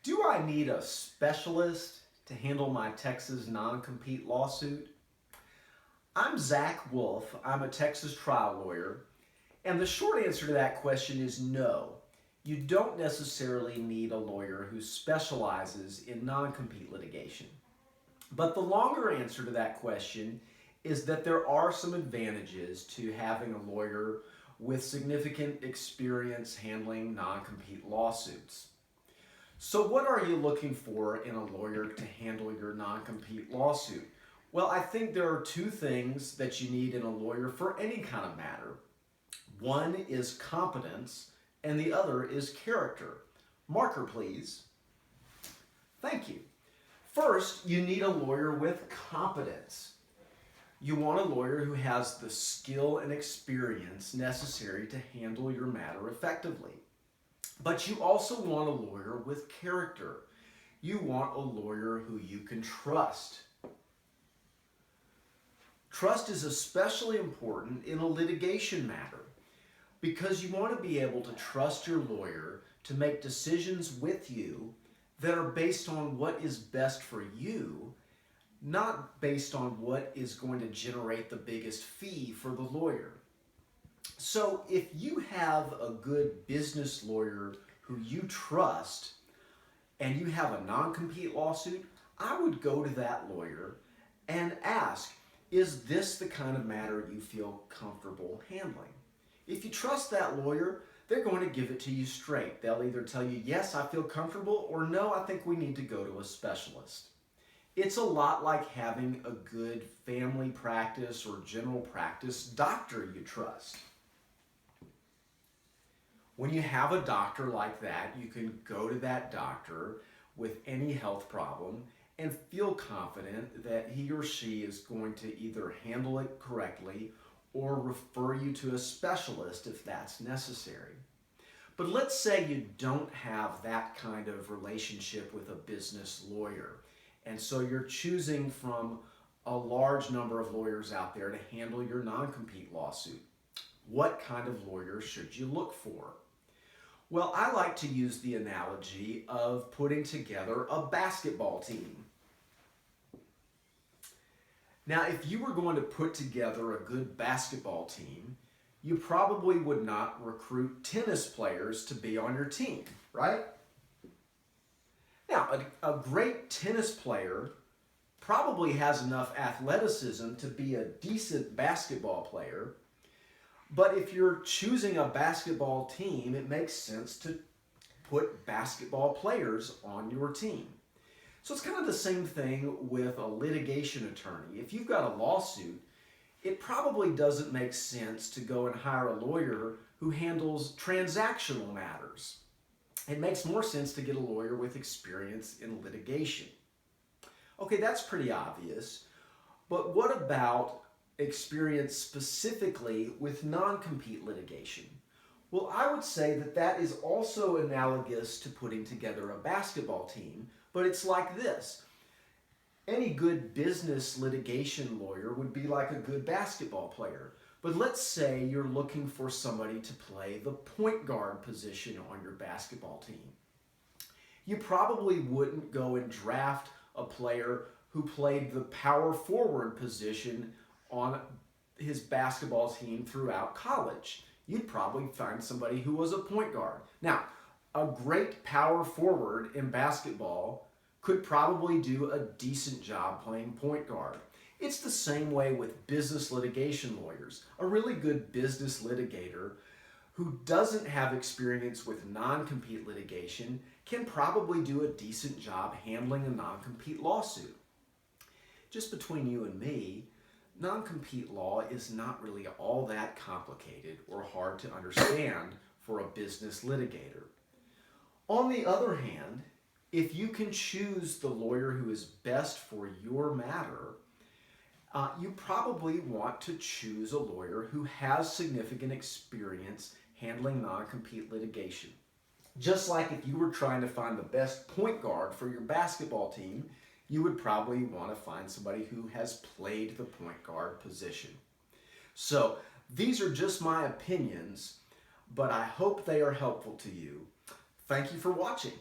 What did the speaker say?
Do I need a specialist to handle my Texas non-compete lawsuit? I'm Zach Wolf. I'm a Texas trial lawyer. And the short answer to that question is no. You don't necessarily need a lawyer who specializes in non-compete litigation. But the longer answer to that question is that there are some advantages to having a lawyer with significant experience handling non-compete lawsuits. So what are you looking for in a lawyer to handle your non-compete lawsuit? Well, I think there are two things that you need in a lawyer for any kind of matter. One is competence, and the other is character. Marker, please. Thank you. First, you need a lawyer with competence. You want a lawyer who has the skill and experience necessary to handle your matter effectively. But you also want a lawyer with character. You want a lawyer who you can trust. Trust is especially important in a litigation matter because you want to be able to trust your lawyer to make decisions with you that are based on what is best for you, not based on what is going to generate the biggest fee for the lawyer. So if you have a good business lawyer who you trust and you have a non-compete lawsuit, I would go to that lawyer and ask, is this the kind of matter you feel comfortable handling? If you trust that lawyer, they're going to give it to you straight. They'll either tell you, yes, I feel comfortable, or no, I think we need to go to a specialist. It's a lot like having a good family practice or general practice doctor you trust. When you have a doctor like that, you can go to that doctor with any health problem and feel confident that he or she is going to either handle it correctly or refer you to a specialist if that's necessary. But let's say you don't have that kind of relationship with a business lawyer, and so you're choosing from a large number of lawyers out there to handle your non-compete lawsuit. What kind of lawyer should you look for? Well, I like to use the analogy of putting together a basketball team. Now, if you were going to put together a good basketball team, you probably would not recruit tennis players to be on your team, right? Now, a great tennis player probably has enough athleticism to be a decent basketball player, but if you're choosing a basketball team, it makes sense to put basketball players on your team. So it's kind of the same thing with a litigation attorney. If you've got a lawsuit, it probably doesn't make sense to go and hire a lawyer who handles transactional matters. It makes more sense to get a lawyer with experience in litigation. Okay, that's pretty obvious, but what about experience specifically with non-compete litigation? Well, I would say that that is also analogous to putting together a basketball team, but it's like this. Any good business litigation lawyer would be like a good basketball player. But let's say you're looking for somebody to play the point guard position on your basketball team. You probably wouldn't go and draft a player who played the power forward position on his basketball team throughout college. You'd probably find somebody who was a point guard. Now, a great power forward in basketball could probably do a decent job playing point guard. It's the same way with business litigation lawyers. A really good business litigator who doesn't have experience with non-compete litigation can probably do a decent job handling a non-compete lawsuit. Just between you and me, non-compete law is not really all that complicated or hard to understand for a business litigator. On the other hand, if you can choose the lawyer who is best for your matter, you probably want to choose a lawyer who has significant experience handling non-compete litigation. Just like if you were trying to find the best point guard for your basketball team, you would probably want to find somebody who has played the point guard position. So these are just my opinions, but I hope they are helpful to you. Thank you for watching.